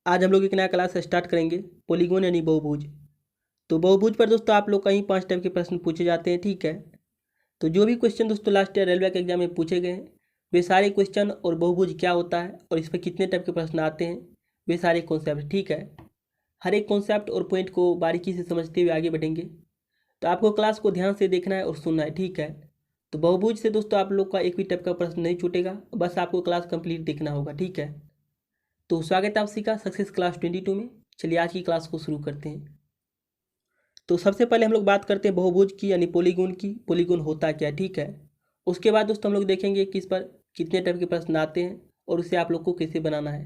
आज हम लोग एक नया क्लास स्टार्ट करेंगे, पॉलीगॉन यानी बहुभुज। तो बहुभुज पर दोस्तों आप लोग का ही 5 टाइप के प्रश्न पूछे जाते हैं, ठीक है। तो जो भी क्वेश्चन दोस्तों लास्ट ईयर रेलवे के एग्जाम में पूछे गए हैं, वे सारे क्वेश्चन और बहुभुज क्या होता है और इस पर कितने टाइप के प्रश्न आते हैं, वे सारे कॉन्सेप्ट, ठीक है। हर एक कॉन्सेप्ट और पॉइंट को बारीकी से समझते हुए आगे बढ़ेंगे। तो आपको क्लास को ध्यान से देखना है और सुनना है, ठीक है। तो बहुभुज से दोस्तों आप लोग का एक भी टाइप का प्रश्न नहीं छूटेगा, बस आपको क्लास कंप्लीट देखना होगा, ठीक है। तो स्वागत है आप सभी का सक्सेस क्लास 22 में। चलिए आज की क्लास को शुरू करते हैं। तो सबसे पहले हम लोग बात करते हैं बहुभुज की यानी पॉलीगॉन की। पॉलीगॉन होता क्या है, ठीक है। उसके बाद दोस्तों हम लोग देखेंगे कि इस पर कितने टाइप के प्रश्न आते हैं और उसे आप लोग को कैसे बनाना है।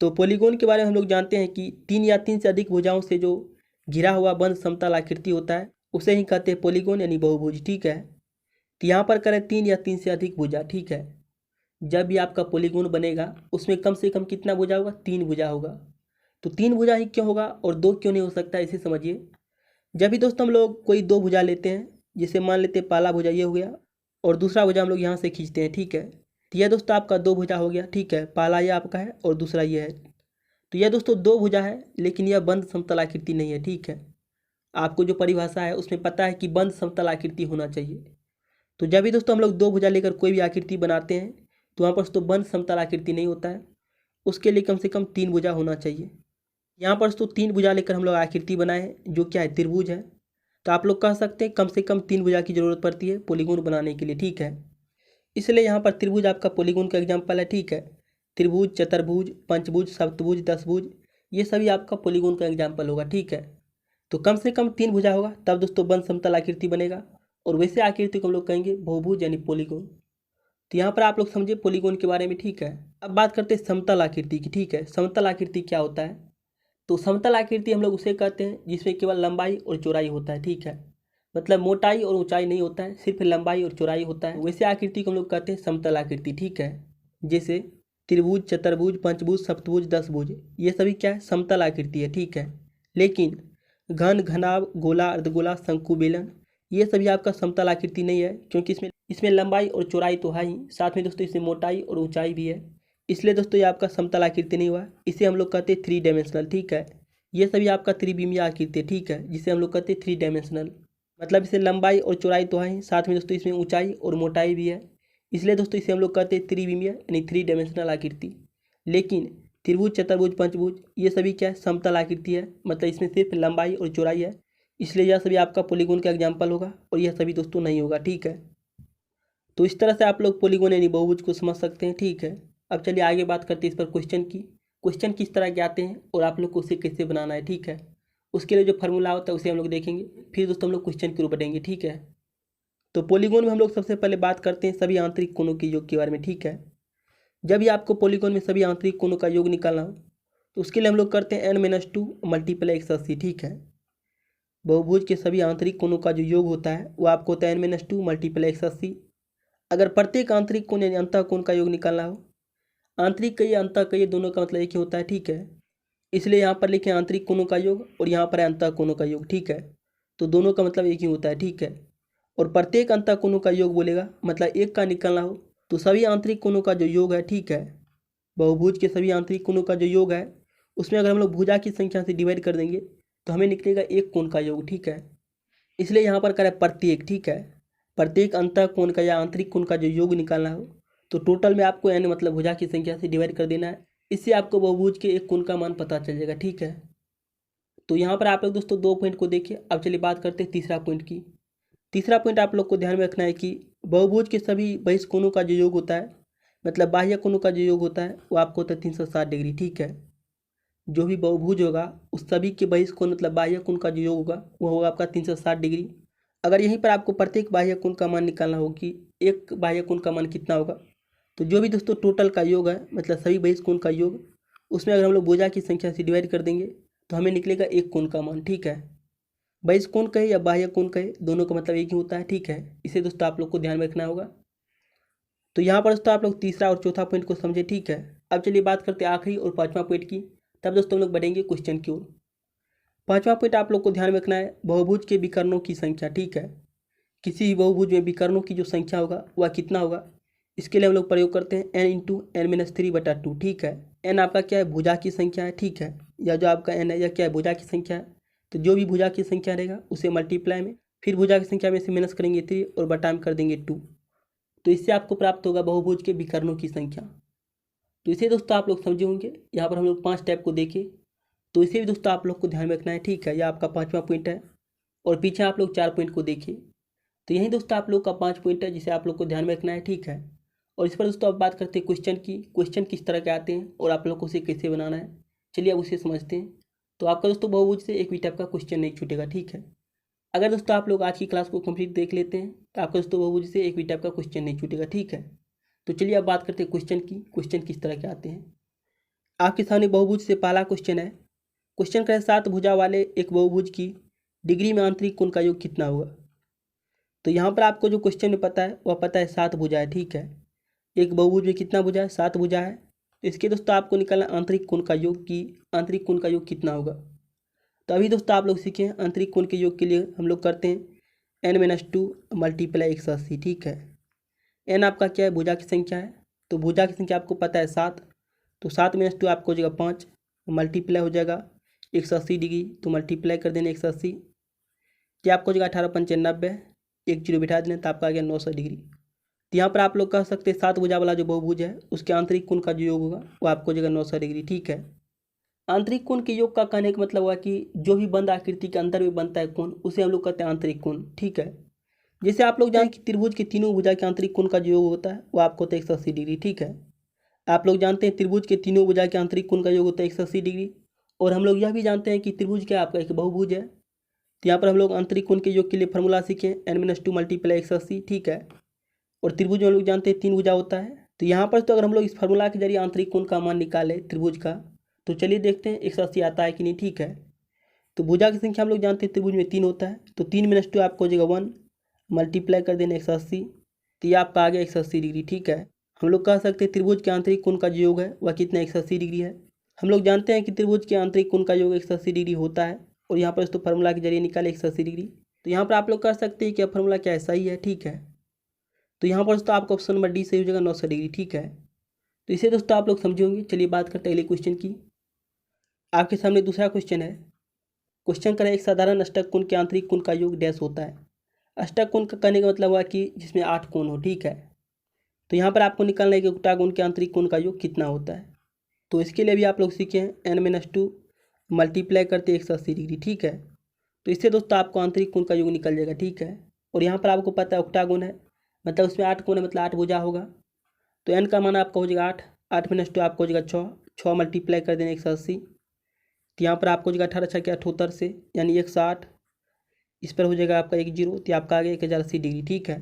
तो पॉलीगॉन के बारे में हम लोग जानते हैं कि 3 या 3 से अधिक भुजाओं से जो घिरा हुआ बंद समतल आकृति होता है उसे ही कहते हैं पॉलीगॉन यानी बहुभुज, ठीक है। तो यहाँ पर करें 3 या 3 से अधिक भुजा, ठीक है। जब भी आपका पॉलीगॉन बनेगा उसमें कम से कम कितना भुजा होगा, 3 भुजा होगा। तो 3 भुजा ही क्यों होगा और 2 क्यों नहीं हो सकता, इसे समझिए। जब भी दोस्तों हम लोग कोई 2 भुजा लेते हैं, जैसे मान लेते हैं पहला भुजा ये हो गया और दूसरा भुजा हम लोग यहाँ से खींचते हैं, ठीक है। तो यह दोस्तों आपका 2 भुजा हो गया, ठीक है। पहला ये आपका है और दूसरा ये है। तो यह दोस्तों 2 भुजा है, लेकिन यह बंद समतल आकृति नहीं है, ठीक है। आपको जो परिभाषा है उसमें पता है कि बंद समतल आकृति होना चाहिए। तो जब भी दोस्तों हम लोग 2 भुजा लेकर कोई भी आकृति बनाते हैं तो वहाँ पर तो बंद समतल आकृति नहीं होता है, उसके लिए कम से कम 3 भुजा होना चाहिए। यहाँ पर तो 3 भुजा लेकर हम लोग आकृति बनाए हैं जो क्या है, त्रिभुज है। तो आप लोग कह सकते हैं कम से कम 3 भुजा की जरूरत पड़ती है पॉलीगॉन बनाने के लिए, ठीक है। इसलिए यहाँ पर त्रिभुज आपका पॉलीगॉन का एग्जाम्पल है, ठीक है। त्रिभुज, चतुर्भुज, पंचभुज, सप्तभुज, दशभुज, ये सभी आपका पॉलीगॉन का एग्जाम्पल होगा, ठीक है। तो कम से कम 3 भुजा होगा तब दोस्तों बंद समतल आकृति बनेगा और वैसे आकृति को हम लोग कहेंगे बहुभुज यानी पॉलीगॉन। तो यहाँ पर आप लोग समझे पॉलीगॉन के बारे में, ठीक है। अब बात करते हैं समतल आकृति की, ठीक है। समतल आकृति क्या होता है? तो समतल आकृति हम लोग उसे कहते हैं जिसमें केवल लंबाई और चौड़ाई होता है, ठीक है। मतलब मोटाई और ऊंचाई नहीं होता है, सिर्फ लंबाई और चौड़ाई होता है। वैसे आकृति को हम लोग कहते हैं समतल आकृति, ठीक है। जैसे त्रिभुज, चतुर्भुज, पंचभुज, सप्तभुज, दशभुज, ये सभी क्या है, समतल आकृति है, ठीक है। लेकिन घन, घनाभ, गोला, अर्धगोला, शंकु, बेलन, ये सभी आपका समतल आकृति नहीं है, क्योंकि इसमें लंबाई और चौड़ाई तो है ही, साथ में दोस्तों इसमें मोटाई और ऊंचाई भी है। इसलिए दोस्तों ये आपका समतल आकृति नहीं हुआ, इसे हम लोग कहते हैं 3 डायमेंशनल, ठीक है। ये सभी आपका त्रिविमीय आकृति है, ठीक है, जिसे हम लोग कहते हैं 3 डायमेंशनल। मतलब इसे लंबाई और चौड़ाई तो है ही, साथ में दोस्तों इसमें ऊंचाई और मोटाई भी है। इसलिए दोस्तों इसे हम लोग कहते हैं त्रिविमीय यानी 3 डायमेंशनल आकृति। लेकिन त्रिभुज, चतुर्भुज, पंचभुज, ये सभी क्या है, समतल आकृति है। मतलब इसमें सिर्फ लंबाई और चौड़ाई है, इसलिए यह सभी आपका पॉलीगॉन का एग्जाम्पल होगा और यह सभी दोस्तों नहीं होगा, ठीक है। तो इस तरह से आप लोग पॉलीगॉन यानी बहुभुज को समझ सकते हैं, ठीक है। अब चलिए आगे बात करते हैं इस पर क्वेश्चन की। क्वेश्चन किस तरह के आते हैं और आप लोग को उसे कैसे बनाना है, ठीक है। उसके लिए जो फार्मूला होता है उसे हम लोग देखेंगे, फिर दोस्तों हम लोग क्वेश्चन की ओर बढ़ेंगे, ठीक है। तो पॉलीगॉन में हम लोग सबसे पहले बात करते हैं सभी आंतरिक कोणों के योग के बारे में, ठीक है। जब भी आपको पॉलीगॉन में सभी आंतरिक कोणों का योग निकालना हो तो उसके लिए हम लोग करते हैं n-2 × 180, ठीक है। बहुभुज के सभी आंतरिक कोणों का जो योग होता है वो आपको होता है n-2 × 180। अगर प्रत्येक आंतरिक कोण यानी अंतः कोण का योग निकालना हो, आंतरिक कहिए अंतः कहिए दोनों का मतलब एक ही होता है, ठीक है। इसलिए यहाँ पर लिखें आंतरिक कोणों का योग और यहाँ पर है अंतः कोणों का योग, ठीक है। तो दोनों का मतलब एक ही होता है, ठीक है। और प्रत्येक अंतः कोणों का योग बोलेगा, मतलब एक का निकालना हो तो सभी आंतरिक कोणों का जो योग है, ठीक है, बहुभुज के सभी आंतरिक कोणों का जो योग है उसमें अगर हम लोग भुजा की संख्या से डिवाइड कर देंगे तो हमें निकलेगा एक कोण का योग, ठीक है। इसलिए यहाँ पर करें प्रत्येक, ठीक है। प्रत्येक अंतः कोण का या आंतरिक कोण का जो योग निकालना हो तो टोटल में आपको n मतलब भुजा की संख्या से डिवाइड कर देना है। इससे आपको बहुभुज के एक कोण का मान पता चल जाएगा, ठीक है। तो यहाँ पर आप लोग दोस्तों 2 पॉइंट को देखिए। अब चलिए बात करते हैं तीसरा पॉइंट की। तीसरा पॉइंट आप लोग को ध्यान में रखना है कि बहुभुज के सभी बहिष्कोणों का जो योग होता है, मतलब बाह्य कोणों का जो योग होता है वो आपको होता है 360 डिग्री, ठीक है। जो भी बहुभुज होगा उस सभी के बहिष्कोण मतलब बाह्य कोण का जो योग होगा वो होगा आपका 360 डिग्री। अगर यहीं पर आपको प्रत्येक बाह्य कोण का मान निकालना हो कि एक बाह्य कोण का मान कितना होगा, तो जो भी दोस्तों टोटल का योग है मतलब सभी बहिष्कोण का योग, उसमें अगर हम लोग भुजा की संख्या से डिवाइड कर देंगे तो हमें निकलेगा एक कोण का मान, ठीक है। बहिष्कोण कहे या बाह्य कोण कहे दोनों का मतलब एक ही होता है, ठीक है। इसे दोस्तों आप लोग को ध्यान में रखना होगा। तो यहाँ पर दोस्तों आप लोग तीसरा और चौथा पॉइंट को समझे, ठीक है। अब चलिए बात करते हैं आखिरी और 5वां पॉइंट की, तब दोस्तों हम लोग बढ़ेंगे क्वेश्चन की ओर। 5वां पॉइंट आप लोग को ध्यान में रखना है बहुभुज के विकर्णों की संख्या, ठीक है। किसी भी बहुभुज में विकर्णों की जो संख्या होगा वह कितना होगा, इसके लिए हम लोग प्रयोग करते हैं n × n-3/2, ठीक है। एन आपका क्या है, भुजा की संख्या है, ठीक है, या जो आपका एन है यह क्या है, भुजा की संख्या है। तो जो भी भुजा की संख्या रहेगा उसे मल्टीप्लाई में, फिर भुजा की संख्या में से माइनस करेंगे 3 और बटा में कर देंगे 2। तो इससे आपको प्राप्त होगा बहुभुज के विकर्णों की संख्या। तो इसे दोस्तों आप लोग समझे होंगे। यहाँ पर हम लोग 5 टाइप को देखें, तो इसे भी दोस्तों आप लोग को ध्यान में रखना है, ठीक है। यह आपका 5वां पॉइंट है। और पीछे आप लोग 4 पॉइंट को देखिए, तो यही दोस्तों आप लोग का 5 पॉइंट है जिसे आप लोग को ध्यान में रखना है, ठीक है। और इस पर दोस्तों अब बात करते हैं क्वेश्चन की। क्वेश्चन किस तरह के आते हैं और आप लोग को उसे कैसे बनाना है, चलिए अब उसे समझते हैं। तो आपका दोस्तों बहुभुज से एक भी टाइप का क्वेश्चन नहीं छूटेगा, ठीक है। अगर दोस्तों आप लोग आज की क्लास को कंप्लीट देख लेते हैं तो आपका दोस्तों बहुभुज से एक भी टाइप का क्वेश्चन नहीं छूटेगा, ठीक है। तो चलिए अब बात करते हैं क्वेश्चन की। क्वेश्चन किस तरह के आते हैं। आपके सामने बहुभुज से पहला क्वेश्चन है। क्वेश्चन का है 7 भुजा वाले एक बहुभुज की डिग्री में आंतरिक कोण का योग कितना होगा। तो यहाँ पर आपको जो क्वेश्चन में पता है वह पता है 7 भुजा है, ठीक है। एक बहुभुज में कितना भुजा है, 7 भुजा है। तो इसके दोस्तों आपको निकालना आंतरिक कोण का योग की आंतरिक कोण का योग कितना होगा। तो अभी दोस्तों आप लोग सीखे आंतरिक कोण के योग के लिए हम लोग करते हैं n-2 मल्टीप्लाई 180, ठीक है। n आपका क्या है, भुजा की संख्या है। तो भुजा की संख्या आपको पता है 7, तो 7 - 2 आपको हो जाएगा 5, मल्टीप्लाई हो जाएगा 180 डिग्री, तो मल्टीप्लाई कर देना 180, क्या आपको हो जाएगा 18 × 5 = 90, एक जीरो बिठा देना तो आपका आ गया 900 डिग्री। तो यहाँ पर आप लोग कह सकते हैं 7 भुजा वाला जो बहुभुज है उसके आंतरिक कोण का जो योग होगा वो आपको हो जाएगा 900 डिग्री, ठीक है। आंतरिक कोण के योग का कहने का मतलब हुआ कि जो भी बंद आकृति के अंदर में बनता है कोण उसे हम लोग कहते हैं आंतरिक कोण, ठीक है। जैसे आप लोग जानते हैं कि त्रिभुज के तीनों भुजा के आंतरिक कोण का जो योग होता है वो आपको होता है 180 डिग्री, ठीक है। आप लोग जानते हैं त्रिभुज के तीनों भुजा के आंतरिक कोण का योग होता है 180 डिग्री। और हम लोग यह भी जानते हैं कि त्रिभुज क्या आपका एक बहुभुज है। तो यहाँ पर हम लोग आंतरिक कोण के योग के लिए फॉर्मूला सीखें n-2 मल्टीप्लाई 180, ठीक है। और त्रिभुज में हम लोग जानते हैं 3 भुजा होता है। तो यहाँ पर तो अगर हम लोग इस फार्मूला के जरिए आंतरिक कोण का मान निकालें त्रिभुज का, तो चलिए देखते हैं 180 आता है कि नहीं, ठीक है। तो भुजा की संख्या हम लोग जानते हैं त्रिभुज में 3 होता है, तो 3 - 2 आपको हो जाएगा 1, मल्टीप्लाई कर देना 180, तो ये आपका आ गया 180 डिग्री, ठीक है। हम लोग कह सकते हैं त्रिभुज के आंतरिक कोण का जो योग है वह कितना 180 डिग्री है। हम लोग जानते हैं कि त्रिभुज के आंतरिक कोण का योग 180 डिग्री होता है। और यहाँ पर तो फार्मूला के जरिए निकाले 180 डिग्री, तो यहाँ पर आप लोग कर सकते हैं कि फार्मूला क्या है, सही है, ठीक है। तो यहाँ पर दोस्तों आपका ऑप्शन नंबर डी सही हो जाएगा 900 डिग्री, ठीक है। तो इसे दोस्तों आप लोग समझे होंगे। चलिए बात करते हैं अगले क्वेश्चन की। आपके सामने दूसरा क्वेश्चन है। क्वेश्चन करें एक साधारण अष्टक कोण के आंतरिक कोण का योग डैश होता है। अष्टक कोण का कहने का मतलब हुआ कि जिसमें 8 कोण हो, ठीक है। तो यहाँ पर आपको निकालना है कि ऑक्टागोन के आंतरिक कोण का योग कितना होता है। तो इसके लिए भी आप लोग सीखे हैं n-2 मल्टीप्लाई करते 180 डिग्री, ठीक है। तो इससे दोस्तों आपको आंतरिक कोण का योग निकल जाएगा, ठीक है। और यहाँ पर आपको पता है ऑक्टागोन है मतलब उसमें 8 कोण है, मतलब 8 भुजा होगा। तो n का मान आपका हो जाएगा 8, 8 - 2 आपको हो जाएगा 6, 6 मल्टीप्लाई कर देना 180, तो यहाँ पर आपको हो जाएगा 18 × 6 = 78 से यानी 160, इस पर हो जाएगा आपका 1 0, तो आपका आ गया 1080 डिग्री, ठीक है।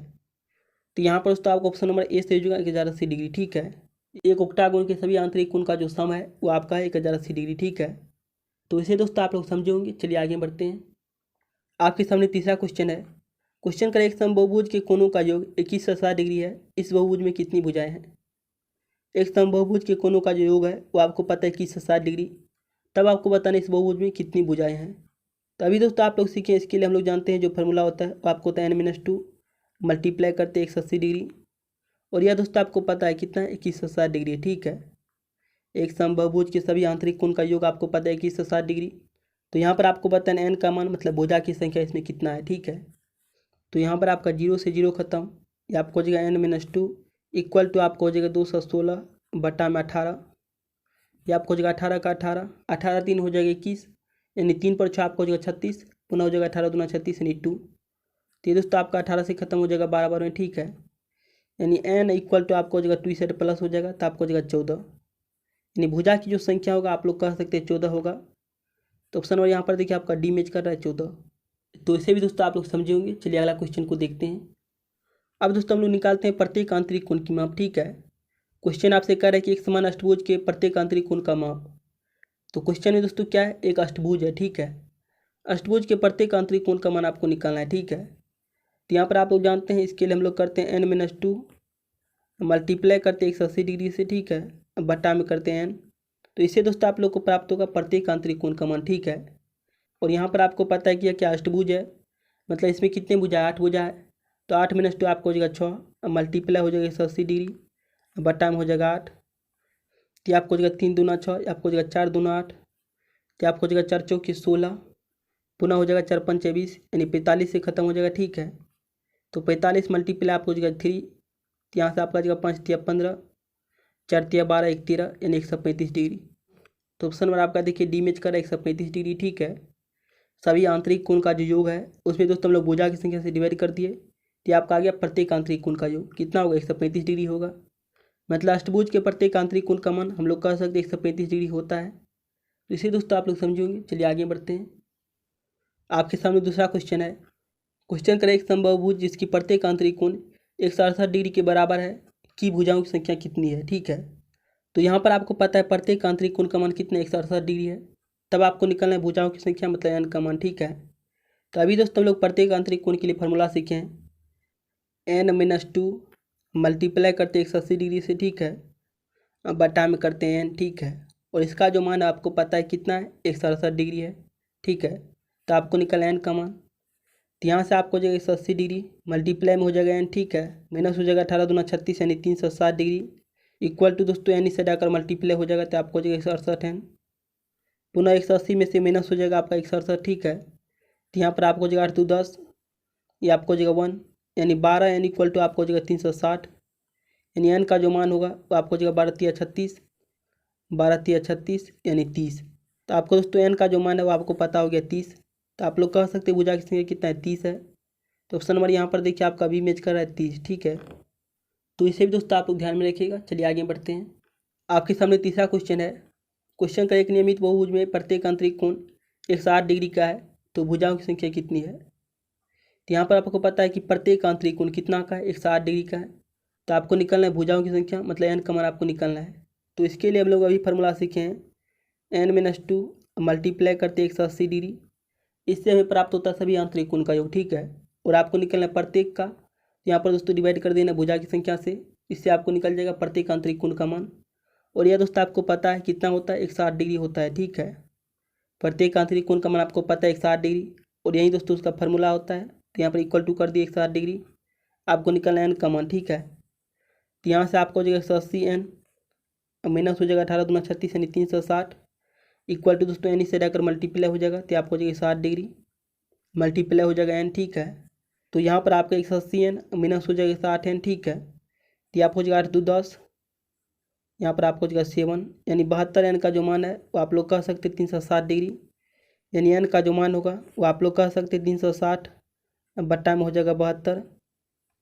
तो यहाँ पर दोस्तों आपको ऑप्शन नंबर ए से हो जाएगा 1080 डिग्री, ठीक है। एक ऑक्टागोन के सभी आंतरिक कोण का जो सम है वो आपका है 1080 डिग्री, ठीक है। तो इसे दोस्तों आप लोग समझे होंगे। चलिए आगे बढ़ते हैं। आपके सामने तीसरा क्वेश्चन है। क्वेश्चन करें एक समबहुभुज के कोणों का योग 21 से 60 डिग्री है, इस बहुभुज में कितनी भुजाएं हैं। एक समबहुभुज के कोणों का जो योग है वो आपको पता है 21 से 60 डिग्री, तब आपको बताना है इस बहुभुज में कितनी भुजाएं हैं। तो अभी दोस्तों आप लोग सीखें, इसके लिए हम लोग जानते हैं जो फार्मूला होता है वो आपको होता है n-2 मल्टीप्लाई करते 180 डिग्री। और यह दोस्तों आपको पता है कितना है, 21 से 60 डिग्री, ठीक है। एक समबहुभुज के सभी आंतरिक कोण का योग आपको पता है 21 से 60 डिग्री। तो यहाँ पर आपको बताना है n का मान मतलब भुजा की संख्या इसमें कितना है, ठीक है। तो यहाँ पर आपका 0 से 0 खत्म, ये आपको हो जाएगा n-2 इक्वल टू आपको हो जाएगा 216 बटा में 18, ये आपको हो जाएगा 18 का 18, 18 3 हो जाएगा 21, यानी 3 पर 6 आपको हो जाएगा 36, पुनः हो जाएगा 18 दूना 36 यानी 2। तो ये दोस्तों आपका 18 से खत्म हो जाएगा 12 में, ठीक है। यानी n इक्वल टू आपको हो जाएगा 2 सेट प्लस हो जाएगा तो आपको हो जाएगा 14, यानी भुजा की जो संख्या होगा आप लोग कह सकते हैं 14 होगा। तो ऑप्शन नंबर यहाँ पर देखिए आपका डी मैच कर रहा है 14। तो इसे भी दोस्तों आप लोग समझे होंगे। चलिए अगला क्वेश्चन को देखते हैं। अब दोस्तों हम लोग निकालते हैं प्रत्येक आंतरिक कोण की माप, ठीक है। क्वेश्चन आपसे कह रहा है कि एक समान अष्टभुज के प्रत्येक आंतरिक कोण का माप। तो क्वेश्चन में दोस्तों क्या है, एक अष्टभुज है, ठीक है। अष्टभुज के प्रत्येक आंतरिक कोण का मान आपको निकालना है, ठीक है। तो यहाँ पर आप लोग जानते हैं इसके लिए हम लोग करते हैं n-2 मल्टीप्लाई करते हैं 180 डिग्री से, ठीक है, बटा में करते हैं n। तो इससे दोस्तों आप लोग को प्राप्त होगा प्रत्येक आंतरिक कोण का मान, ठीक है। और यहाँ पर आपको पता है कि यह क्या अष्टभुज है, मतलब इसमें कितने भुजा है, 8 भुजा है। तो 8 - 2 आपको हो जाएगा 6, मल्टीप्लाई हो जाएगा 180 डिग्री बटा में हो जाएगा 8। तो ये आपको हो जाएगा 3 दूना 6, ये आपको हो जाएगा 4 दूना 8, तो आपको हो जाएगा 4 चौके 16, पुनः हो जाएगा 4 पंचे 20, यानी 45 से खत्म हो जाएगा, ठीक है। तो 45 मल्टीप्लाई आपको हो जाएगा 3, तो यहाँ से आपका जाएगा 5 तिया 15, 4 तिया 12, 1 13, यानी 135 डिग्री। तो ऑप्शन नंबर आपका देखिए डी मैच कर रहा है 135 डिग्री, ठीक है। सभी आंतरिक कोण का जो योग है उसमें दोस्तों हम लोग भुजा की संख्या से डिवाइड कर दिए, तो आपका आ गया प्रत्येक आंतरिक कोण का योग कितना होगा, 135 डिग्री होगा। मतलब अष्टभुज के प्रत्येक आंतरिक कोण का मान हम लोग कह सकते हैं 135 डिग्री होता है। तो इसे दोस्तों आप लोग समझेंगे। चलिए आगे बढ़ते हैं। आपके सामने दूसरा क्वेश्चन है। क्वेश्चन करें, एक समबाहुभुज जिसकी प्रत्येक आंतरिक कोण 168 डिग्री के बराबर है की भुजाओं की संख्या कितनी है, ठीक है। तो यहाँ पर आपको पता है प्रत्येक आंतरिक कोण का मान कितना 168 डिग्री है, तब आपको निकालना है भुजाओं की संख्या मतलब एन का मान, ठीक है। तो अभी दोस्तों हम लोग प्रत्येक आंतरिक कोण के लिए फार्मूला सीखे हैं, n-2 मल्टीप्लाई करते 180 डिग्री से, ठीक है, अब बटा में करते हैं n, ठीक है। और इसका जो मान आपको पता है कितना है 168 डिग्री है, ठीक है। तो आपको निकला n का मान, तो यहाँ से आपको हो जाएगा 180 डिग्री मल्टीप्लाई में हो जाएगा n, ठीक है, माइनस हो जाएगा 18 दूना 36 यानी 360 डिग्री इक्वल टू दोस्तों n से डाकर मल्टीप्लाई हो जाएगा, तो आपको हो जाएगा 168 n, पुनः 180 में से माइनस हो जाएगा आपका 168, ठीक है। तो यहाँ पर आपको हो जाएगा 8 2 10, ये आपको हो जाएगा 1 यानी 12 n इक्वल टू आपको हो जाएगा 360, यानी n का जो मान होगा वो आपको हो जाएगा 12 तिया 36, 12 तिया 36 यानी 30। तो आपको दोस्तों n का जो मान है वो आपको पता हो गया 30, तो आप लोग कह सकते हैं भुजा की संख्या कितना है 30 है। तो ऑप्शन नंबर यहाँ पर देखिए आपका भी मैच कर रहा है 30, ठीक है। तो इसे भी दोस्तों आप लोग ध्यान में रखिएगा। चलिए आगे बढ़ते हैं। आपके सामने तीसरा क्वेश्चन है। क्वेश्चन का एक नियमित बहुभुज में प्रत्येक आंतरिक कोण 160 डिग्री का है, तो भुजाओं की संख्या कितनी है। तो यहाँ पर आपको पता है कि प्रत्येक आंतरिक कोण कितना का है 160 डिग्री का है, तो आपको निकालना है भुजाओं की संख्या मतलब n का मान आपको निकालना है। तो इसके लिए हम लोग अभी फार्मूला सीखे हैं n-2 मल्टीप्लाई करते 180 डिग्री, इससे हमें प्राप्त होता है सभी आंतरिक कोण का योग, ठीक है। और आपको निकलना है प्रत्येक का, यहाँ पर दोस्तों डिवाइड कर देना भुजा की संख्या से, इससे आपको निकल जाएगा प्रत्येक आंतरिक कोण का मान। और यह दोस्तों आपको पता है कितना होता है 160 डिग्री होता है, ठीक है। प्रत्येक आंतरिक कोण का मान आपको पता है 160 डिग्री, और यही दोस्तों उसका फार्मूला होता है। तो यहाँ पर इक्वल टू कर दिए 160 डिग्री, आपको निकलना है n का मान, ठीक है। तो यहाँ से आपको हो जाएगा 180 n, माइनस हो जाएगा 18 दूना 36 यानी 360 इक्वल टू दोस्तों n से डाकर मल्टीप्लाई हो जाएगा, तो आपको हो जाएगा 60 डिग्री मल्टीप्लाई हो जाएगा n, ठीक है। तो यहाँ पर आपका 180 n माइनस हो जाएगा 60 n, ठीक है। तो आपको हो जाएगा 8 2 10, यहाँ पर आपको हो जाएगा 7 यानी 72 n का जो मान है वो आप लोग कह सकते 360 डिग्री, यानी n का जो मान होगा वो आप लोग कह सकते 360 बट्टा में हो जाएगा 72।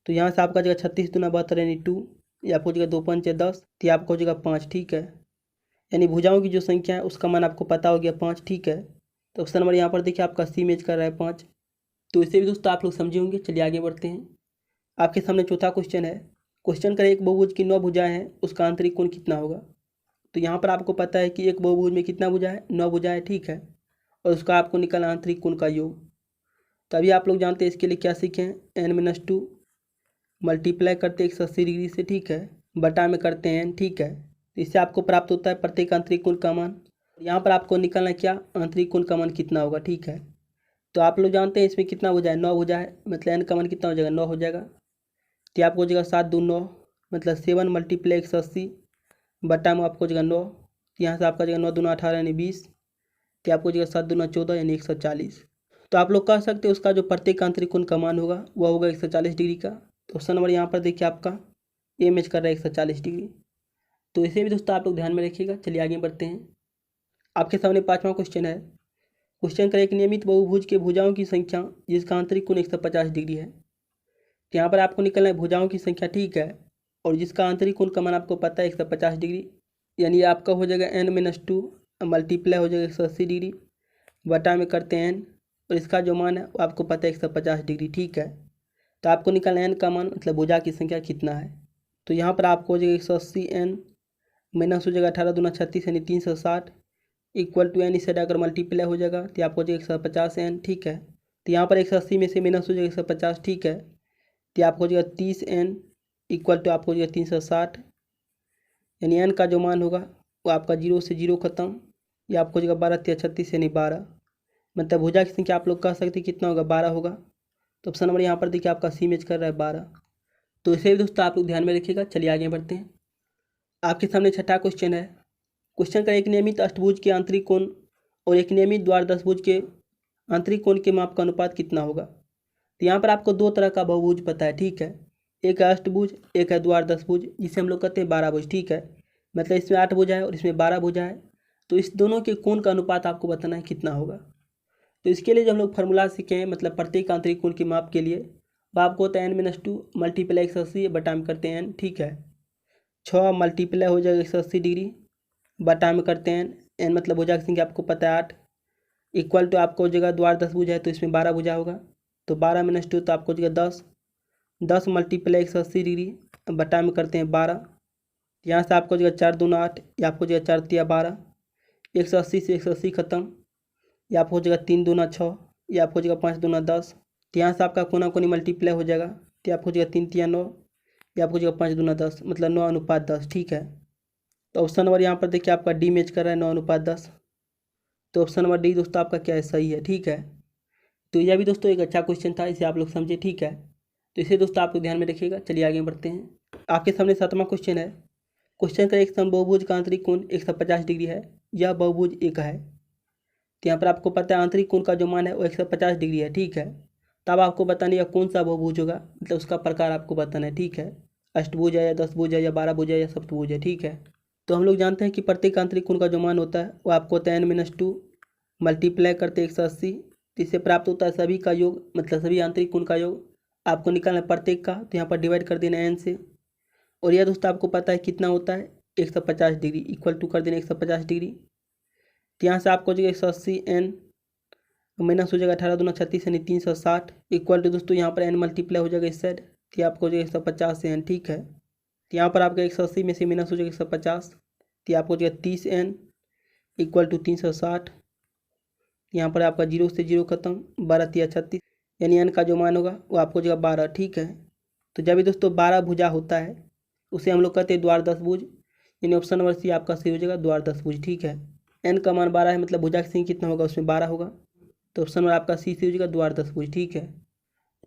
तो यहाँ से आपका जाएगा 36 दूना 72 यानी 2, ये आपको हो जाएगा 2 पंचे 10, तो आपको हो जाएगा 5, ठीक है। यानी भुजाओं की जो संख्या है उसका मान आपको पता हो गया 5, ठीक है। तो ऑप्शन नंबर यहाँ पर देखिए आपका सी मैच कर रहा है 5। तो इसे भी दोस्तों आप लोग समझे होंगे। चलिए आगे बढ़ते हैं। आपके सामने चौथा क्वेश्चन है। क्वेश्चन करें, एक बहुभुज की 9 भुजाएं हैं, उसका आंतरिक कोण कितना होगा। तो यहाँ पर आपको पता है कि एक बहुभुज में कितना भुजा है, 9 भुजाएं, ठीक है। और उसका आपको निकालना आंतरिक कोण का योग। तो अभी आप लोग जानते हैं इसके लिए क्या सीखें, n-2 मल्टीप्लाई करते 180 डिग्री से, ठीक है, बटा में करते हैं n, ठीक है। तो इससे आपको प्राप्त होता है प्रत्येक आंतरिक कोण का मान। यहाँ पर आपको निकालना क्या, आंतरिक कोण का मान कितना होगा, ठीक है। तो आप लोग जानते हैं इसमें कितना भुजा है, 9 भुजा है, मतलब n का मान कितना हो जाएगा, 9 हो जाएगा। तो आपको हो जाएगा 7 2 9, मतलब 7 मल्टीप्लाई 180 बटा में आपको हो जाएगा 9, यहाँ से आपका जाएगा 9 दूना 18 यानी 20, तो आपको हो जाएगा 7 दूना 14 यानी 140। तो आप लोग कह सकते हैं उसका जो प्रत्येक आंतरिक कोण का मान होगा वह होगा 140 डिग्री का। तो ऑप्शन नंबर यहाँ पर देखिए आपका ए मैच कर रहा है 140 डिग्री। तो इसे भी दोस्तों आप लोग ध्यान में रखिएगा। चलिए आगे बढ़ते हैं। आपके सामने 5वां क्वेश्चन है। क्वेश्चन करें, एक नियमित बहुभुज के भुजाओं की संख्या जिसका आंतरिक कोण 150 डिग्री है। तो यहाँ पर आपको निकलना है भुजाओं की संख्या, ठीक है, और जिसका आंतरिक कोण का मान आपको पता है 150 डिग्री, यानी आपका हो जाएगा n-2 मल्टीप्लाई हो जाएगा 180 डिग्री बटा में करते हैं n, और इसका जो मान है वो आपको पता है 150 डिग्री, ठीक है। तो आपको निकलना n का मान मतलब भुजा की संख्या कितना है। तो यहाँ पर आपको हो जाएगा 180 n माइनस हो जाएगा 18 दूना 36 यानी 360 इक्वल टू n, इसे डाकर मल्टीप्लाई हो जाएगा, तो आपको हो जाएगा 150 n, ठीक है। तो यहाँ पर 180 में से माइनस हो जाएगा 150, ठीक है। तो आपको हो जाएगा 30 n इक्वल टू आपको हो जाएगा 360, यानी n का जो मान होगा वो आपका 0 से 0 खत्म, या आपको हो जाएगा 12 तिया 36 यानी 12, मतलब भुजा की संख्या आप लोग कह सकते हैं कितना होगा, 12 होगा। तो ऑप्शन नंबर यहाँ पर देखिए आपका सी मैच कर रहा है 12। तो इसे भी दोस्तों आप लोग ध्यान में रखिएगा। चलिए आगे बढ़ते हैं। आपके सामने छठा क्वेश्चन है। क्वेश्चन का एक नियमित अष्टभुज के आंतरिक कोण और एक नियमित द्वारदशभुज के आंतरिक कोण के माप का अनुपात कितना होगा। तो यहाँ पर आपको दो तरह का बहुभुज पता है, ठीक है। एक है अष्टभुज, एक है द्वारदशभुज, जिसे हम लोग कहते हैं 12 भुज, ठीक है। मतलब इसमें 8 भुजा है और इसमें 12 भुजा है। तो इस दोनों के कोण का अनुपात आपको बताना है कितना होगा। तो इसके लिए जो हम लोग फार्मूला सीखे हैं, मतलब प्रत्येक आंतरिक कोण के माप के लिए, वो आपको होता है n-2 मल्टीप्लाई 180 बटा में करते हैं n, ठीक है। 6 मल्टीप्लाई हो जाएगा 180 डिग्री बटा में करते हैं n मतलब भुजा की संख्या आपको पता है 8 इक्वल टू आपको हो जाएगा द्वारदशभुज है तो इसमें 12 भुजा होगा, तो 12-2 तो आपको हो जाएगा 10 मल्टीप्लाई 180 डिग्री बटा में करते हैं 12। यहाँ से आपको हो जाएगा 4 दूना 8, या आपको हो जाएगा 4 तिया 12, 180 से 180 खत्म, या आपको हो जाएगा 3 दूना 6, या आपको हो जाएगा 5 दूना 10। तो यहाँ से आपका कोना कोनी मल्टीप्लाई हो जाएगा, तो आपको हो जाएगा 3 तिया 9, या आपको हो जाएगा 5 दूना 10, मतलब 9:10, ठीक है। तो ऑप्शन नंबर यहाँ पर देखिए आपका डी मैच कर रहा है 9:10। तो ऑप्शन नंबर डी दोस्तों आपका क्या है, सही है, ठीक है। तो यह भी दोस्तों एक अच्छा क्वेश्चन था, इसे आप लोग समझे, ठीक है। तो इसे दोस्तों आप लोग ध्यान में रखिएगा। चलिए आगे बढ़ते हैं। आपके सामने 7वां क्वेश्चन है। क्वेश्चन का एक समबाहुभुज का आंतरिक कोण 150 डिग्री है। यह बहुभुज एक है। तो यहाँ पर आपको पता है आंतरिक कोण का जो मान है वो 150 डिग्री है, ठीक है। तब आपको बताना है कौन सा बहुभुज होगा, मतलब उसका प्रकार आपको बताना है, ठीक है। अष्टभुज है या 10 भुज है या 12 भुज है या सप्तभुज है, ठीक है। तो हम लोग जानते हैं कि प्रत्येक आंतरिक कोण का जो मान होता है वो आपको होता है n-2 मल्टीप्लाई करते 180, इससे प्राप्त होता है सभी का योग, मतलब सभी आंतरिक कोण का योग आपको निकालना है प्रत्येक का, तो यहाँ पर डिवाइड कर देना n से। और यह दोस्तों आपको पता है कितना होता है 150 डिग्री, इक्वल टू कर देना 150 डिग्री। तो यहाँ से आपको हो जाएगा 180 n माइनस हो जाएगा 18 दूना 36 यानी 360 इक्वल टू दोस्तों यहाँ पर n मल्टीप्लाई हो जाएगा इस साइड, तो आपको हो जाएगा 150 से n, ठीक है। तो यहाँ पर आपका 180 में से माइनस हो जाएगा 150, तो आपको हो जाएगा 30 n इक्वल टू 360। यहाँ पर आपका 0 से 0 खत्म, 12 तिया 36, यानी n का जो मान होगा वो आपको हो जाएगा 12, ठीक है। तो जब भी दोस्तों 12 भुजा होता है उसे हम लोग कहते हैं द्वारदशभुज, यानी ऑप्शन नंबर सी आपका सही हो जाएगा द्वारदशभुज, ठीक है। n का मान 12 है, मतलब भुजा की संख्या कितना होगा उसमें 12 होगा, तो ऑप्शन नंबर आपका सी हो जाएगा द्वारदशभुज, ठीक है।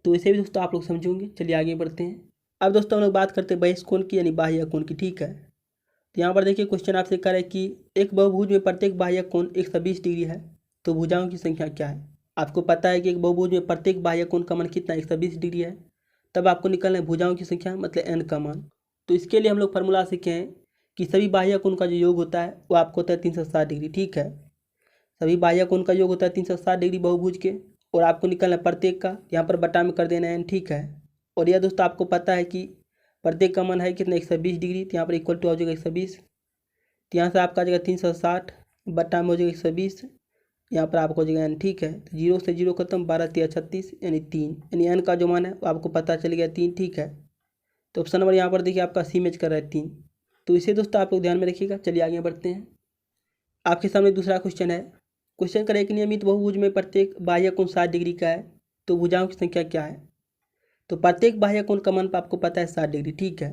तो इसे भी दोस्तों आप लोग समझेंगे। चलिए आगे बढ़ते हैं। अब दोस्तों हम लोग बात करते हैं बहिष्कोण की यानी बाह्य कोण की, ठीक है। तो यहाँ पर देखिए क्वेश्चन आपसे कह रहा है कि एक बहुभुज में प्रत्येक बाह्य कोण 120 डिग्री है, तो भुजाओं की संख्या क्या है। आपको पता है कि एक बहुभुज में प्रत्येक बाह्य कोण का मान कितना 120 डिग्री है, तब आपको निकालना है भुजाओं की संख्या, मतलब n का मान। तो इसके लिए हम लोग फार्मूला सीखे हैं कि सभी बाह्य कोण का जो योग होता है वो आपको होता है 360 डिग्री, ठीक है। सभी बाह्य कोण का योग होता है 360 डिग्री बहुभुज के, और आपको निकालना है प्रत्येक का, यहाँ पर बटा में कर देना है n, ठीक है। और यह दोस्तों आपको पता है कि प्रत्येक का मान है कितना 120 डिग्री, तो यहाँ पर इक्वल टू हो जाएगा 120, तो यहाँ से आपका आ जाएगा 360 बटा में हो जाएगा 120, यहाँ पर आपको हो जाएगा n, ठीक है। तो 0 से 0 खत्म, 12 तिया 36 यानी 3, यानी n का जो मान है वो आपको पता चल गया 3, ठीक है। तो ऑप्शन नंबर यहाँ पर देखिए आपका सी मैच कर रहा है 3। तो इसे दोस्तों आप लोग ध्यान में रखिएगा। चलिए आगे बढ़ते हैं। आपके सामने दूसरा क्वेश्चन है। क्वेश्चन करें एक नियमित बहुभुज में प्रत्येक बाह्य कोण 60 डिग्री का है, तो भुजाओं की संख्या क्या है। तो प्रत्येक बाह्य कोण का मान आपको पता है 60 डिग्री, ठीक है।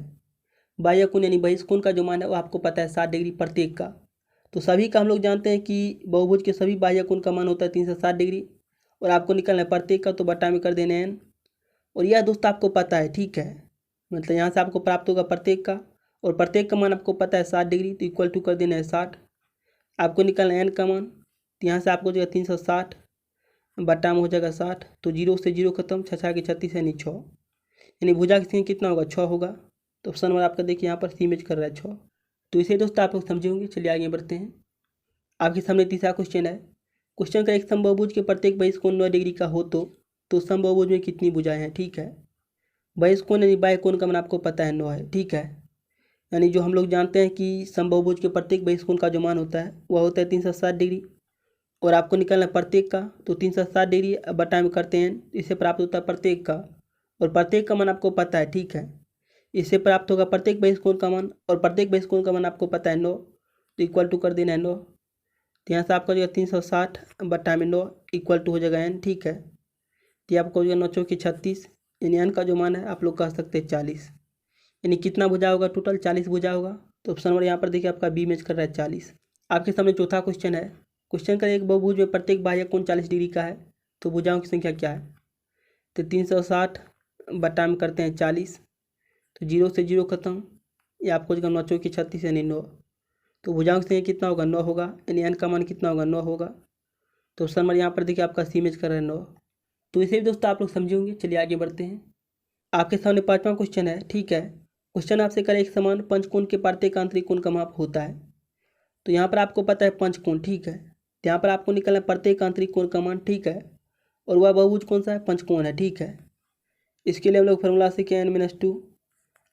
बाह्य कोण यानी बहिष्कोण का जो मान है वो आपको पता है 60 डिग्री प्रत्येक का। तो सभी का हम लोग जानते हैं कि बहुभुज के सभी बाह्य कोण का मान होता है 360 डिग्री, और आपको निकालना है प्रत्येक का, तो बटा में कर देना है n। और यह दोस्तों आपको पता है, ठीक है। मतलब यहाँ से आपको प्राप्त होगा प्रत्येक का, और प्रत्येक का मान आपको पता है 60 डिग्री, तो इक्वल टू कर देना है 60। आपको निकालना है n का मान, तो यहाँ से आपको हो जाएगा 360 बटा में हो जाएगा 60, तो 0 से 0 खत्म, 6 के 36 यानी 6, यानी भुजा की संख्या कितना होगा 6 होगा। तो ऑप्शन नंबर आपका देखिए यहाँ पर सी मैच कर रहा है 6। तो इसे दोस्तों आप लोग समझे होंगे। चलिए आगे बढ़ते हैं। आपके सामने तीसरा क्वेश्चन है। क्वेश्चन का एक समबाहुभुज के प्रत्येक बहिष्कोण 9 डिग्री का हो तो समबाहुभुज में कितनी भुजाएं हैं, ठीक है। बहिष्कोण यानी बाह्य कोण का मान आपको पता है 9 है, ठीक है। यानी जो हम लोग जानते हैं कि समबाहुभुज के प्रत्येक बहिष्कोण का जो मान होता है वह होता है 360 डिग्री, और आपको निकालना है प्रत्येक का, तो 360 डिग्री बटा में करते हैं, इससे प्राप्त होता है प्रत्येक का, और प्रत्येक का मान आपको पता है, ठीक है। इससे प्राप्त होगा प्रत्येक बहिष्कोण का मान, और प्रत्येक बहिष्कोण का मान आपको पता है 9, तो इक्वल टू कर देना है 9। तो यहाँ से आपका हो जाएगा 360 बटा में 9 इक्वल टू हो जाएगा n, ठीक है। तो आपको हो जाएगा 9 चौकी 36, यानी n का जो मान है आप लोग कह सकते हैं 40, यानी कितना भुजा होगा टोटल 40 भुजा होगा। तो ऑप्शन नंबर यहाँ पर देखिए आपका बी मैच कर रहा है 40। आपके सामने चौथा क्वेश्चन है। क्वेश्चन का एक बहुभुज में प्रत्येक बाह्य कोण 40 डिग्री का है, तो भुजाओं की संख्या क्या है। तो 360 बटा में करते हैं 40, तो 0 से 0 खत्म, ये आपको हो जाएगा 9 चौकी 36 यानी 9, तो भुजाओं की संख्या कितना होगा 9 होगा, यानी n का मान कितना होगा 9 होगा। तो ऑप्शन नंबर यहाँ पर देखिए आपका सी मैच कर रहा है 9। तो इसे भी दोस्तों आप लोग समझे होंगे। चलिए आगे बढ़ते हैं। आपके सामने 5वां क्वेश्चन है, ठीक है। क्वेश्चन आपसे करे एक समान पंचकोण के प्रत्येक आंतरिक कोण का माप होता है। तो यहाँ पर आपको पता है पंचकोण, ठीक है। तो यहाँ पर आपको निकलना है प्रत्येक आंतरिक कोण का मान, ठीक है। और वह बहुभुज कौन सा है, पंचकोण है, ठीक है। इसके लिए हम लोग फॉर्मूला सीखे n-2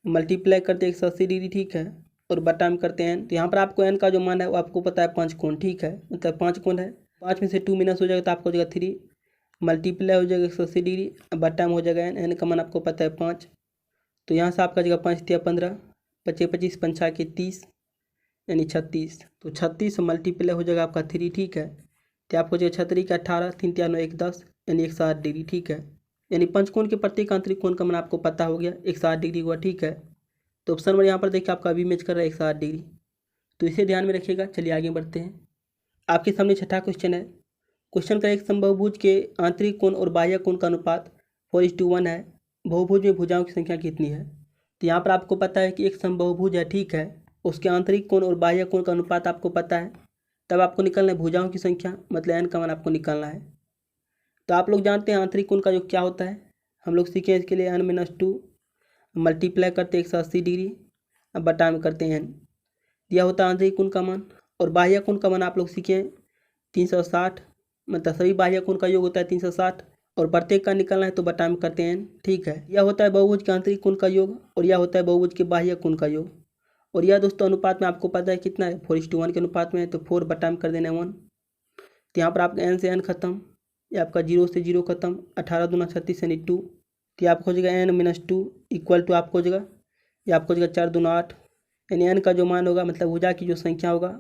मल्टीप्लाई करते हैं 180 डिग्री, ठीक है, और बटा में करते हैं n। तो यहाँ पर आपको n का जो मान है वो आपको पता है पंचकोण, ठीक है, मतलब 5 कोण है। 5 में से 2 माइनस हो जाएगा तो आपको हो जाएगा 3, मल्टीप्लाई हो जाएगा 180 डिग्री, बटा में हो जाएगा n का मान आपको पता है 5। तो यहाँ से आपका जगह 5 × 15, 25 25 पंचा के 30 यानी 36। तो 36 मल्टीप्लाई हो जाएगा आपका 3, ठीक है। तो आपको जो 36 का 18, 3 × 9 1 10 यानी 160 डिग्री, ठीक है। यानी पंचकोण के प्रत्येक आंतरिक कोण का मान आपको पता हो गया 160 डिग्री हुआ, ठीक है। तो ऑप्शन नंबर यहाँ पर देखिए आपका भी मैच कर रहा है 160 डिग्री। तो इसे ध्यान में रखिएगा। चलिए आगे बढ़ते हैं। आपके सामने 6ठा क्वेश्चन है। क्वेश्चन का एक समबाहुभुज के आंतरिक कोण और बाह्य कोण का अनुपात 4:1 है। बहुभुज में भुजाओं की संख्या कितनी है। तो यहाँ पर आपको पता है कि एक समबाहुभुज है, ठीक है, उसके आंतरिक कोण और बाह्य कोण का अनुपात आपको पता है। तब आपको निकालना है भुजाओं की संख्या, मतलब n का मान आपको निकालना है। तो आप लोग जानते हैं आंतरिक कोण का जो क्या होता है, हम लोग सीखें इसके लिए n-2 मल्टीप्लाई करते हैं 180 डिग्री, अब बटा में करते हैं n। यह होता है आंतरिक कोण का मान। और बाह्य कोण का मान आप लोग सीखें 360, मतलब सभी बाह्य कोण का योग होता है 360 और प्रत्येक का निकालना है तो बटा में करते हैं n, ठीक है। यह होता है बहुभुज के आंतरिक कोण का योग और यह होता है बहुभुज के बाह्य कोण का योग। और यह दोस्तों अनुपात में आपको पता है कितना है, 4:1 के अनुपात में है। तो 4 बटा में कर देना है 1। तो यहाँ पर आपका n से n खत्म, ये आपका 0 से 0 खत्म, 18 दूना 36 यानी 2। तो आपको हो जाएगा n-2 इक्वल टू आपको हो जाएगा, ये आपको हो जाएगा 4 दूना 8, यानी n का जो मान होगा मतलब भुजा की जो संख्या होगा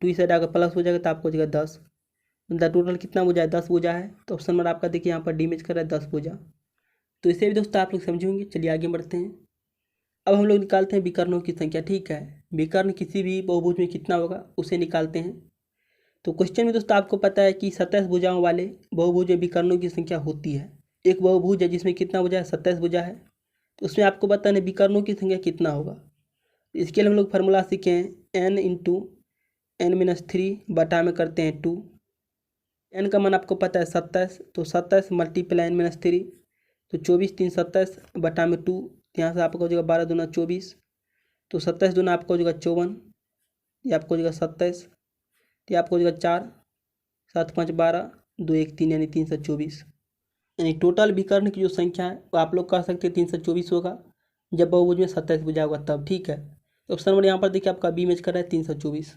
2 से आगे प्लस हो जाएगा तो आपको हो जाएगा 10। मतलब टोटल कितना भुजा है, 10 भुजा है। तो ऑप्शन नंबर आपका देखिए यहाँ पर डी मैच कर रहा है 10 भुजा। तो इसे भी दोस्तों आप लोग समझेंगे। चलिए आगे बढ़ते हैं। अब हम लोग निकालते हैं विकर्णों की संख्या, ठीक है। विकर्ण किसी भी बहुभुज में कितना होगा उसे निकालते हैं। तो क्वेश्चन में दोस्तों आपको पता है कि 27 भुजाओं वाले बहुभुज में विकर्णों की संख्या होती है। एक बहुभुज है जिसमें कितना भुजा है, 27 भुजा है। तो उसमें आपको बताना है विकर्णों की संख्या कितना होगा। इसके लिए हम लोग फार्मूला सीखे हैं n × n-3 बटा में करते हैं 2। n का मान आपको पता है 27, तो 27 मल्टीप्लाई n-3 तो 24 3 27 बटा में 2। यहाँ से आपको हो जाएगा 12 दूना 24, तो 27 दूना आपको हो जाएगा 54, ये आपको हो जाएगा 27, तो आपको हो जाएगा 4 7 5 12 2 1 3 यानी 324। यानी टोटल विकर्ण की जो संख्या है वो आप लोग कह सकते हैं 324 होगा जब बहुभुज में 27 भुजा होगा तब, ठीक है। तो ऑप्शन नंबर यहाँ पर देखिए आपका बी मैच कर रहा है 324।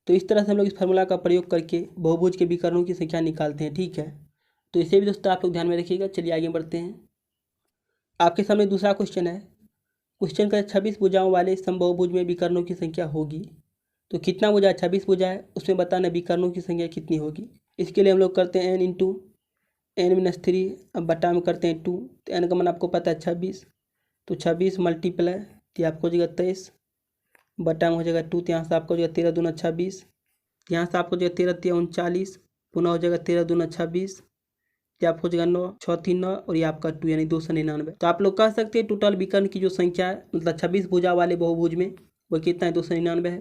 तो इस तरह से हम लोग इस फार्मूला का प्रयोग करके बहुभुज के विकर्णों की संख्या निकालते हैं, ठीक है। तो इसे भी दोस्तों आप लोग ध्यान में रखिएगा। चलिए आगे बढ़ते हैं। आपके सामने दूसरा क्वेश्चन है। क्वेश्चन का 26 भुजाओं वाले समबाहुभुज में विकर्णों की संख्या होगी। तो कितना भुजा है, 26 भुजा है, उसमें बताना विकर्णों की संख्या कितनी होगी। इसके लिए हम लोग करते हैं n × n-3, अब बटा में करते हैं 2। तो n का मान आपको पता है 26, तो 26 मल्टीप्लाई तो आपको हो जाएगा 23 बटा में हो जाएगा 2। तो यहाँ से आपको हो जाएगा 13 दूना 26, यहाँ से आपको हो जाएगा 13 3 39, पुनः हो जाएगा 13 दूना 26, तो आपको हो जाएगा 9 6 3 9 और ये आपका 2 यानी 299। तो आप लोग कह सकते हैं टोटल विकर्ण की जो संख्या है मतलब 26 भुजा वाले बहुभुज में वो कितना है, 299 है।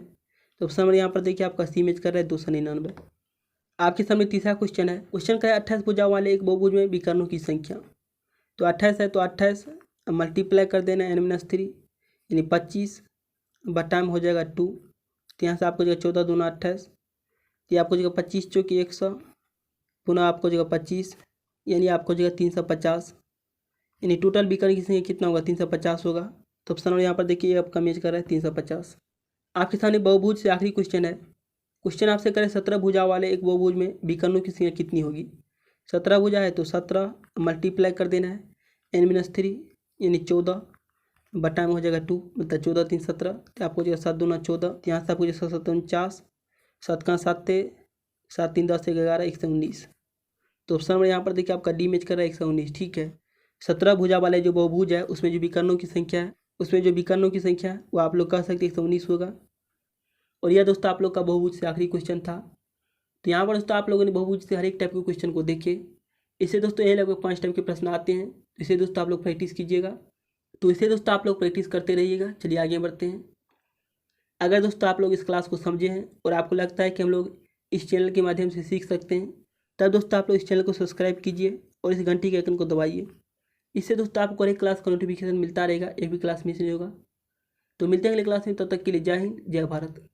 तो ऑप्शन यहाँ पर देखिए आपका सी मैच कर रहा है 299। आपके सामने तीसरा क्वेश्चन है। क्वेश्चन का है 28 भुजा वाले एक बहुभुज में विकर्णों की संख्या। तो 28 है, तो 28 मल्टीप्लाई कर देना n-3 यानी 25 बटा में हो जाएगा 2। तो यहाँ से आपको जो 14 दूना 28, तो आपको जो 25 चौकी 100, पुनः आपको जो 25 यानी आपको जो 350, यानी टोटल विकर्ण की संख्या कितना होगा, 350 होगा। तो ऑप्शन यहाँ पर देखिए आपका मैच कर रहा है 350। आपके सामने बहुभुज से आखिरी क्वेश्चन है। क्वेश्चन आपसे करें 17 भुजा वाले एक बहुभुज में विकर्णों की संख्या कितनी होगी। 17 भुजा है तो 17 मल्टीप्लाई कर देना है n-3 यानी 14 बटा में हो जाएगा 2, मतलब 14 3 17, तो आपको जो 7 दूना 14, यहाँ से आपको जो 7 49, 7 का 7 7 3 10 11 119। तो ऑप्शन नंबर यहाँ पर देखिए आपका डी मैच कर रहा है 119, ठीक है। 17 भुजा वाले जो बहुभुज है उसमें जो विकर्णों की संख्या है वो आप लोग कह सकते हैं 119 होगा। और यह दोस्तों आप लोग का बहुभुज से आखिरी क्वेश्चन था। तो यहाँ पर दोस्तों आप लोगों ने बहुभुज से हर एक टाइप के क्वेश्चन को देखे। इससे दोस्तों ये लगभग 5 टाइप के प्रश्न आते हैं। इसे दोस्तों आप लोग प्रैक्टिस कीजिएगा। तो इसे दोस्तों आप लोग प्रैक्टिस करते रहिएगा। चलिए आगे बढ़ते हैं। अगर दोस्तों आप लोग इस क्लास को समझे हैं और आपको लगता है कि हम लोग इस चैनल के माध्यम से सीख सकते हैं, तब दोस्तों आप लोग इस चैनल को सब्सक्राइब कीजिए और इस घंटी के आइकन को दबाइए। इससे दोस्तों आपको हर एक क्लास का नोटिफिकेशन मिलता रहेगा, एक भी क्लास मिस नहीं होगा। तो मिलते हैं अगले क्लास में, तब तक के लिए जय हिंद, जय भारत।